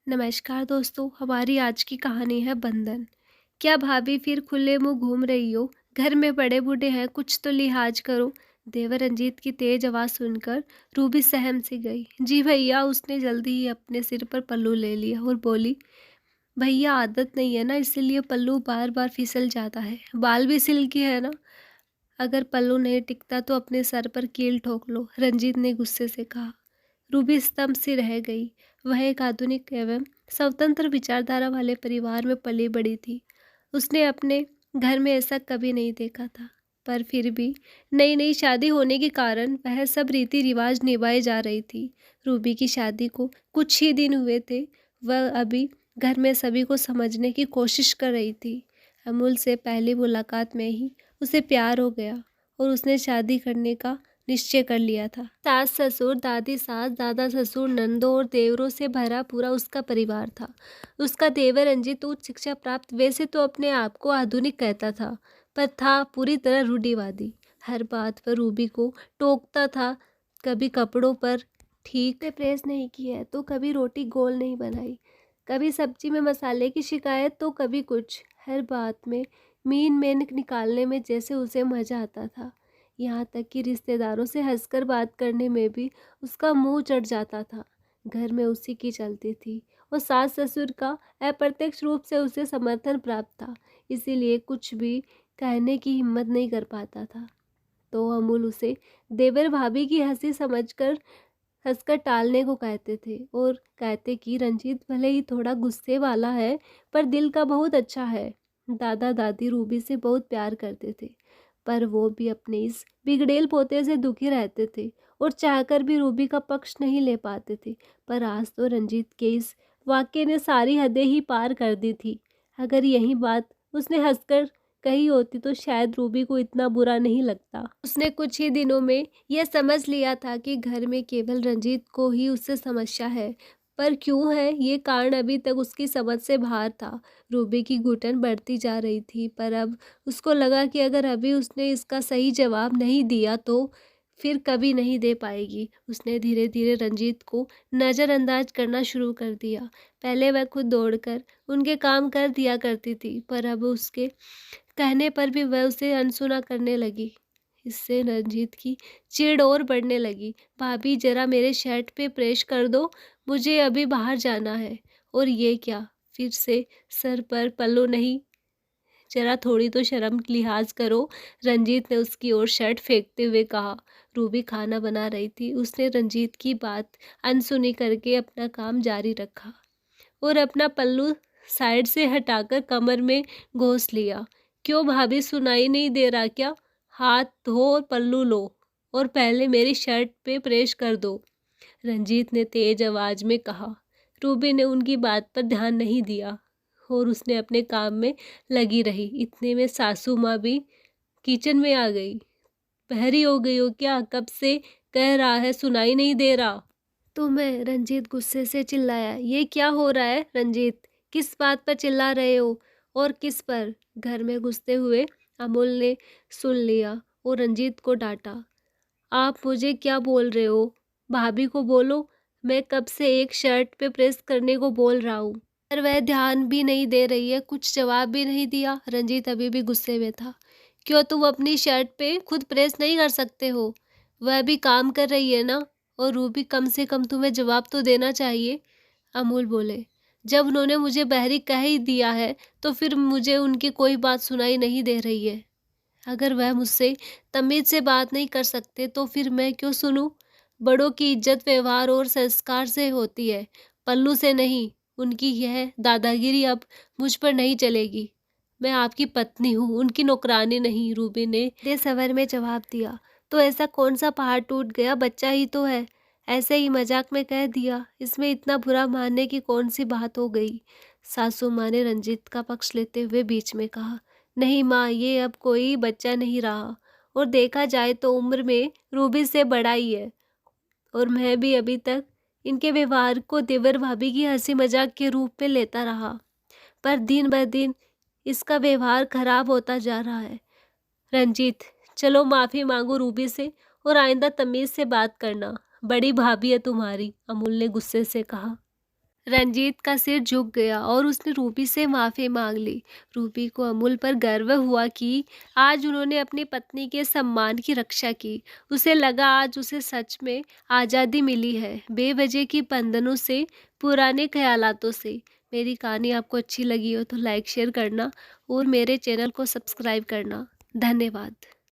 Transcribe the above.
नमस्कार दोस्तों, हमारी आज की कहानी है बंधन। क्या भाभी फिर खुले मुंह घूम रही हो? घर में बड़े बूढ़े हैं, कुछ तो लिहाज करो। देवर रंजीत की तेज आवाज़ सुनकर रूबी सहम सी गई। जी भैया, उसने जल्दी ही अपने सिर पर पल्लू ले लिया और बोली, भैया आदत नहीं है ना, इसीलिए पल्लू बार बार फिसल जाता है। बाल भी सिल्की है ना, अगर पल्लू नहीं टिकता तो अपने सर पर कील ठोक लो, रंजीत ने गुस्से से कहा। रूबी स्तंभ सी रह गई। वह एक आधुनिक एवं स्वतंत्र विचारधारा वाले परिवार में पली बड़ी थी। उसने अपने घर में ऐसा कभी नहीं देखा था, पर फिर भी नई नई शादी होने के कारण वह सब रीति रिवाज निभाई जा रही थी। रूबी की शादी को कुछ ही दिन हुए थे। वह अभी घर में सभी को समझने की कोशिश कर रही थी। अमूल से पहली मुलाकात में ही उसे प्यार हो गया और उसने शादी करने का निश्चय कर लिया था। सास ससुर, दादी सास, दादा ससुर, नंदों और देवरों से भरा पूरा उसका परिवार था। उसका देवर रंजीत उच्च शिक्षा प्राप्त वैसे तो अपने आप को आधुनिक कहता था, पर था पूरी तरह रूढ़िवादी। हर बात पर रूबी को टोकता था। कभी कपड़ों पर ठीक से प्रेस नहीं की है तो कभी रोटी गोल नहीं बनाई, कभी सब्जी में मसाले की शिकायत तो कभी कुछ। हर बात में मीन मेन निकालने में जैसे उसे मजा आता था। यहाँ तक कि रिश्तेदारों से हंसकर बात करने में भी उसका मुंह चढ़ जाता था। घर में उसी की चलती थी और सास ससुर का अप्रत्यक्ष रूप से उसे समर्थन प्राप्त था, इसीलिए कुछ भी कहने की हिम्मत नहीं कर पाता था। तो अमूल उसे देवर भाभी की हंसी समझकर हंसकर टालने को कहते थे और कहते कि रंजीत भले ही थोड़ा गुस्से वाला है, पर दिल का बहुत अच्छा है। दादा दादी रूबी से बहुत प्यार करते थे, पर वो भी अपने इस बिगड़ेल पोते से दुखी रहते थे और चाहकर भी रूबी का पक्ष नहीं ले पाते थे। पर आज तो रंजीत के इस वाक्य ने सारी हदें ही पार कर दी थी। अगर यही बात उसने हंसकर कही होती तो शायद रूबी को इतना बुरा नहीं लगता। उसने कुछ ही दिनों में यह समझ लिया था कि घर में केवल रंजीत को ही उससे समस्या है, पर क्यों है ये कारण अभी तक उसकी समझ से बाहर था। रूबी की घुटन बढ़ती जा रही थी, पर अब उसको लगा कि अगर अभी उसने इसका सही जवाब नहीं दिया तो फिर कभी नहीं दे पाएगी। उसने धीरे धीरे रंजीत को नज़रअंदाज करना शुरू कर दिया। पहले वह खुद दौड़कर उनके काम कर दिया करती थी, पर अब उसके कहने पर भी वह उसे अनसुना करने लगी। इससे रंजीत की चिढ़ और बढ़ने लगी। भाभी जरा मेरे शर्ट पे प्रेस कर दो, मुझे अभी बाहर जाना है। और ये क्या, फिर से सर पर पल्लू नहीं? जरा थोड़ी तो शर्म लिहाज करो, रंजीत ने उसकी ओर शर्ट फेंकते हुए कहा। रूबी खाना बना रही थी। उसने रंजीत की बात अनसुनी करके अपना काम जारी रखा और अपना पल्लू साइड से हटाकर कमर में घोंस लिया। क्यों भाभी, सुनाई नहीं दे रहा क्या? हाथ धो और पल्लू लो और पहले मेरी शर्ट पे प्रेस कर दो, रंजीत ने तेज आवाज में कहा। रूबी ने उनकी बात पर ध्यान नहीं दिया और उसने अपने काम में लगी रही। इतने में सासू माँ भी किचन में आ गई। बहरी हो गई हो क्या? कब से कह रहा है, सुनाई नहीं दे रहा तुम्हें? रंजीत गुस्से से चिल्लाया। ये क्या हो रहा है रंजीत? किस बात पर चिल्ला रहे हो और किस पर? घर में घुसते हुए अमूल ने सुन लिया और रंजीत को डांटा। आप मुझे क्या बोल रहे हो? भाभी को बोलो, मैं कब से एक शर्ट पे प्रेस करने को बोल रहा हूँ, पर वह ध्यान भी नहीं दे रही है, कुछ जवाब भी नहीं दिया। रंजीत अभी भी गुस्से में था। क्यों तुम अपनी शर्ट पे खुद प्रेस नहीं कर सकते हो? वह भी काम कर रही है ना। और रूबी, कम से कम तुम्हें जवाब तो देना चाहिए, अमूल बोले। जब उन्होंने मुझे बहरी कह ही दिया है तो फिर मुझे उनकी कोई बात सुनाई नहीं दे रही है। अगर वह मुझसे तमीज से बात नहीं कर सकते तो फिर मैं क्यों सुनूं? बड़ों की इज्जत व्यवहार और संस्कार से होती है, पल्लू से नहीं। उनकी यह दादागिरी अब मुझ पर नहीं चलेगी। मैं आपकी पत्नी हूँ, उनकी नौकरानी नहीं, रूबी ने दे सवर में जवाब दिया। तो ऐसा कौन सा पहाड़ टूट गया, बच्चा ही तो है, ऐसे ही मजाक में कह दिया, इसमें इतना बुरा मानने की कौन सी बात हो गई? सासू माँ ने रंजीत का पक्ष लेते हुए बीच में कहा। नहीं माँ, ये अब कोई बच्चा नहीं रहा और देखा जाए तो उम्र में रूबी से बड़ा ही है। और मैं भी अभी तक इनके व्यवहार को देवर भाभी की हंसी मजाक के रूप में लेता रहा, पर दिन ब दिन इसका व्यवहार खराब होता जा रहा है। रंजीत, चलो माफी मांगो रूबी से और आइंदा तमीज से बात करना, बड़ी भाभी है तुम्हारी, अमूल ने गुस्से से कहा। रंजीत का सिर झुक गया और उसने रूबी से माफ़ी मांग ली। रूबी को अमूल पर गर्व हुआ कि आज उन्होंने अपनी पत्नी के सम्मान की रक्षा की। उसे लगा आज उसे सच में आज़ादी मिली है, बेवजह की बंधनों से, पुराने ख्यालातों से। मेरी कहानी आपको अच्छी लगी हो तो लाइक शेयर करना और मेरे चैनल को सब्सक्राइब करना। धन्यवाद।